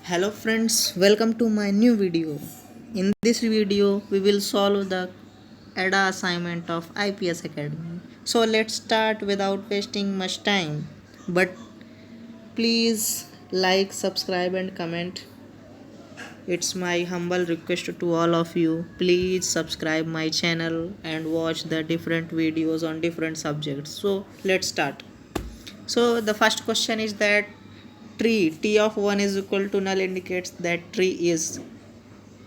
Hello friends, welcome to my new video. In this video, we will solve the ADA assignment of IPS Academy. So let's start without wasting much time. But please like, subscribe and comment. It's my humble request to all of you. Please subscribe my channel and watch the different videos on different subjects. So let's start. So the first question is that tree t of 1 is equal to null indicates that tree is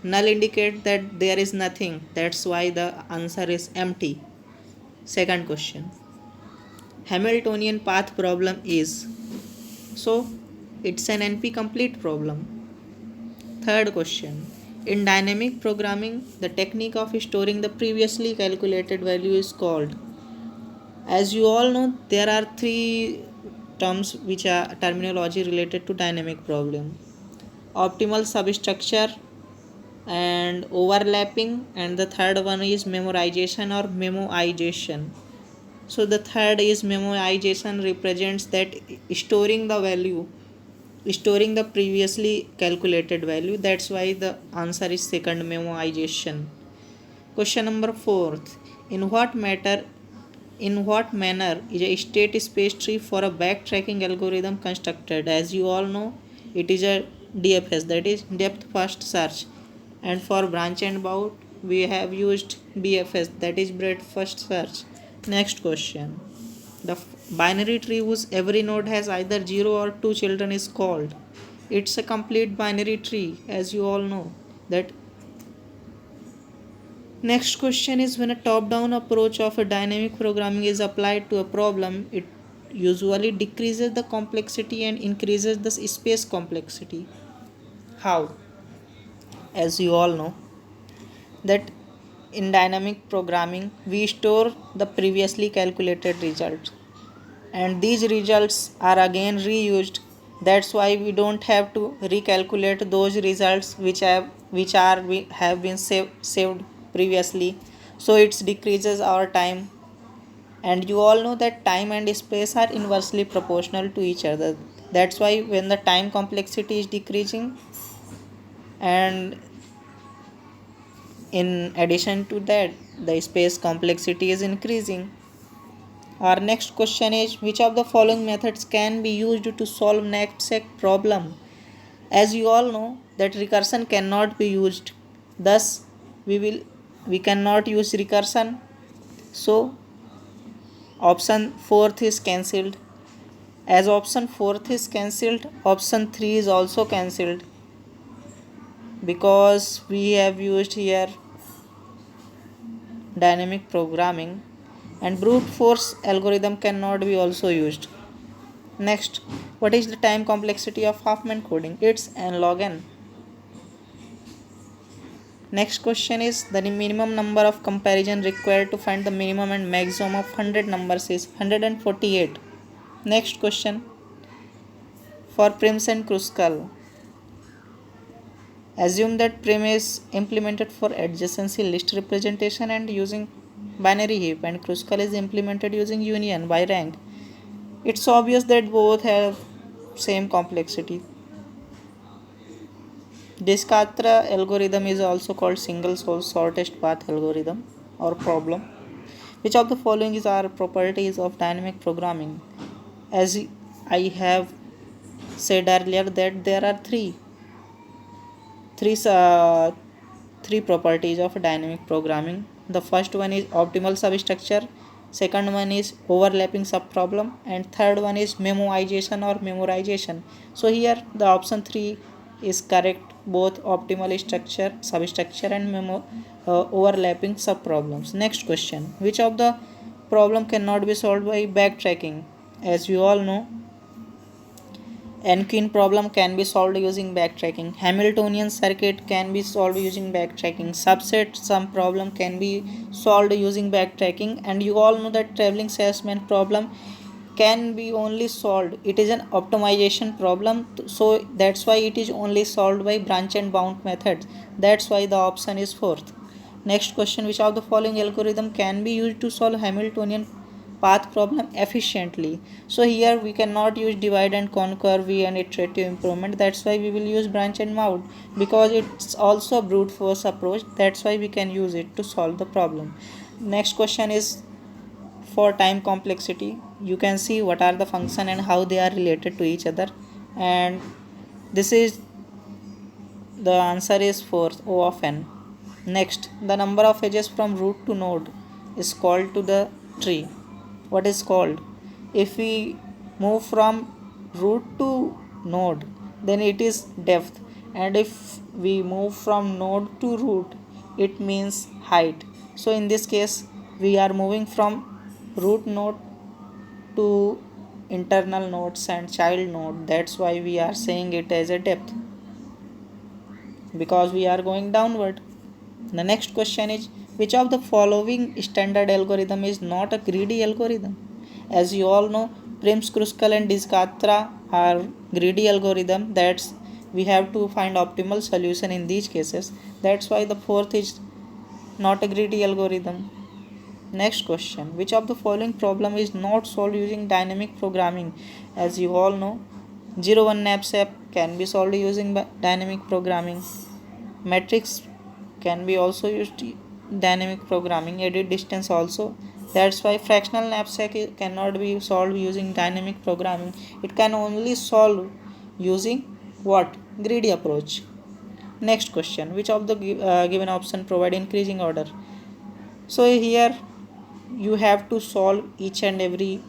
null indicate that there is nothing, that's why the answer is empty. Second question, Hamiltonian path problem is, so it's an NP complete problem. Third question, in dynamic programming the technique of storing the previously calculated value is called. As you all know, there are three terms which are terminology related to dynamic problem: optimal substructure and overlapping, and the third one is memorization or memoization. So the third is memoization, represents that storing the value, storing the previously calculated value, that's why the answer is second, memoization. Question number 4, in what matter in what manner is a state space tree for a backtracking algorithm constructed? As you all know, it is a DFS, that is depth first search, and for branch and bound we have used BFS, that is breadth first search. Next question, the binary tree whose every node has either 0 or 2 children is called. It's a complete binary tree, as you all know that. Next question is, when a top-down approach of a dynamic programming is applied to a problem, it usually decreases the complexity and increases the space complexity. How? As you all know that in dynamic programming we store the previously calculated results, and these results are again reused. That's why we don't have to recalculate those results have been saved previously. So it decreases our time, and you all know that time and space are inversely proportional to each other. That's why when the time complexity is decreasing, and in addition to that the space complexity is increasing. Our next question is, which of the following methods can be used to solve knapsack problem? As you all know that recursion cannot be used, thus we cannot use recursion. So option 4th is cancelled. As option 4th is cancelled, option 3 is also cancelled, because we have used here dynamic programming, and brute force algorithm cannot be also used. Next, what is the time complexity of Huffman coding? It's n log n. Next question is, the minimum number of comparison required to find the minimum and maximum of 100 numbers is 148. Next question, for prims and Kruskal, assume that prim is implemented for adjacency list representation and using binary heap, and Kruskal is implemented using union by rank. It's obvious that both have same complexity. Descartes algorithm is also called single source shortest path algorithm or problem. Which of the following is our properties of dynamic programming? As I have said earlier that there are three three properties of dynamic programming. The first one is optimal substructure, second one is overlapping subproblem, and third one is memoization or memorization. So here the option 3 is correct, both optimal structure substructure and overlapping subproblems. Next question, which of the problem cannot be solved by backtracking? As you all know, NQueen problem can be solved using backtracking. Hamiltonian circuit can be solved using backtracking. Subset sum problem can be solved using backtracking. And you all know that traveling salesman problem can be only solved. It is an optimization problem. So that's why it is only solved by branch and bound methods. That's why the option is fourth. Next question, which of the following algorithm can be used to solve Hamiltonian path problem efficiently. So here we cannot use divide and conquer, v and iterative improvement. That's why we will use branch and mount, because it's also a brute force approach. That's why we can use it to solve the problem. Next question is for time complexity. You can see what are the function and how they are related to each other, and this is the answer is 4, O of n. Next, the number of edges from root to node is called to the tree. What is called? If we move from root to node, then it is depth, and if we move from node to root, it means height. So in this case, we are moving from root node to internal nodes and child node. That's why we are saying it as a depth, because we are going downward. The next question is, which of the following standard algorithm is not a greedy algorithm? As you all know, Prim's, Kruskal and Dijkstrata are greedy algorithm. That's we have to find optimal solution in these cases. That's why the fourth is not a greedy algorithm. Next question, which of the following problem is not solved using dynamic programming? As you all know, 01 knapsack can be solved using dynamic programming. Matrix can be also used dynamic programming. Edit distance also. That's why fractional knapsack cannot be solved using dynamic programming. It can only solve using what? Greedy approach. Next question, which of the given option provide increasing order? So here you have to solve each and every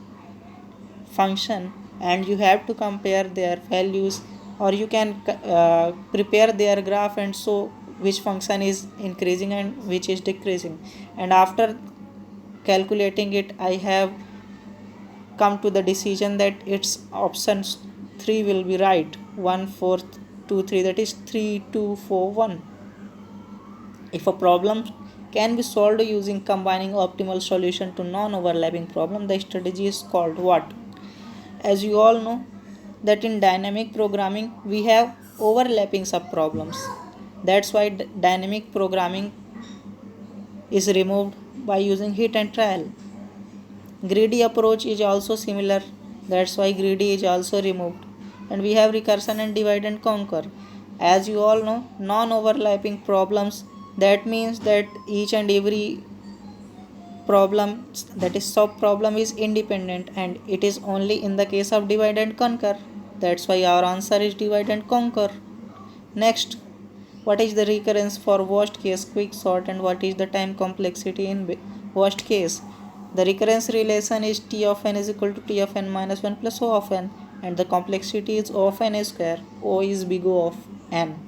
function, and you have to compare their values, or you can prepare their graph and show which function is increasing and which is decreasing. And after calculating it, I have come to the decision that its options 3 will be right. 1 4 2 3, that is 3 2 4 1. If a problem can be solved using combining optimal solution to non-overlapping problem, the strategy is called what? As you all know that in dynamic programming we have overlapping subproblems. That's why dynamic programming is removed by using hit and trial. Greedy approach is also similar. That's why greedy is also removed. And we have recursion and divide and conquer. As you all know, non-overlapping problems, that means that each and every problem, that is sub problem, is independent, and it is only in the case of divide and conquer. That's why our answer is divide and conquer. Next, what is the recurrence for worst case quick sort, and what is the time complexity in worst case? The recurrence relation is T of n is equal to T of n minus 1 plus O of n, and the complexity is O of n square. O is big O of n.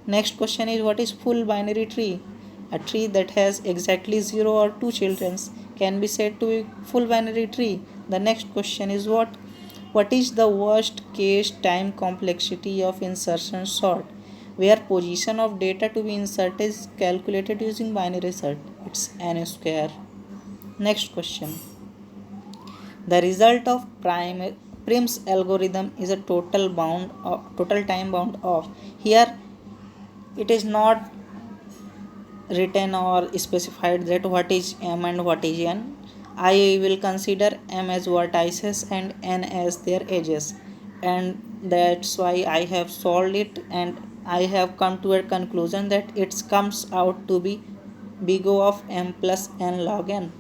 Next question is, what is full binary tree? A tree that has exactly 0 or 2 children can be said to be full binary tree. The next question is, what is the worst case time complexity of insertion sort, where position of data to be inserted is calculated using binary sort? It's n square. Next question. The result of Prim's algorithm is a total time bound of. Here it is not written or specified that what is m and what is n. I will consider m as vertices and n as their edges, and that's why I have solved it, and I have come to a conclusion that it comes out to be big O of m plus n log n.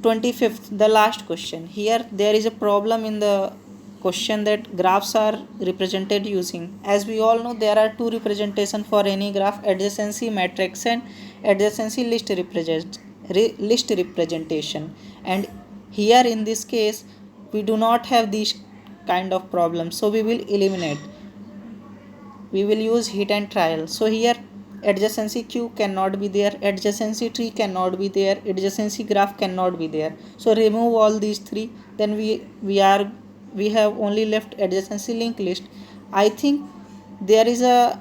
25th, the last question. Here there is a problem in the question that graphs are represented using. As we all know, there are two representation for any graph: adjacency matrix and adjacency list representation. And here in this case we do not have these kind of problems, so we will eliminate. We will use hit and trial. So here adjacency q cannot be there, adjacency tree cannot be there, adjacency graph cannot be there. So remove all these three, then we have only left adjacency linked list. I think there is a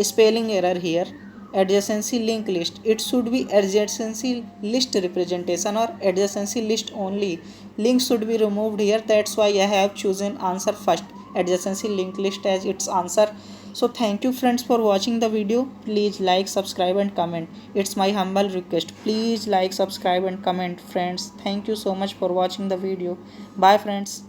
spelling error here. Adjacency linked list, it should be adjacency list representation or adjacency list only. Link should be removed here. That's why I have chosen answer first, adjacency linked list, as its answer So thank you friends for watching the video. Please like, subscribe and comment. It's my humble request. Please like, subscribe and comment friends. Thank you so much for watching the video. Bye friends.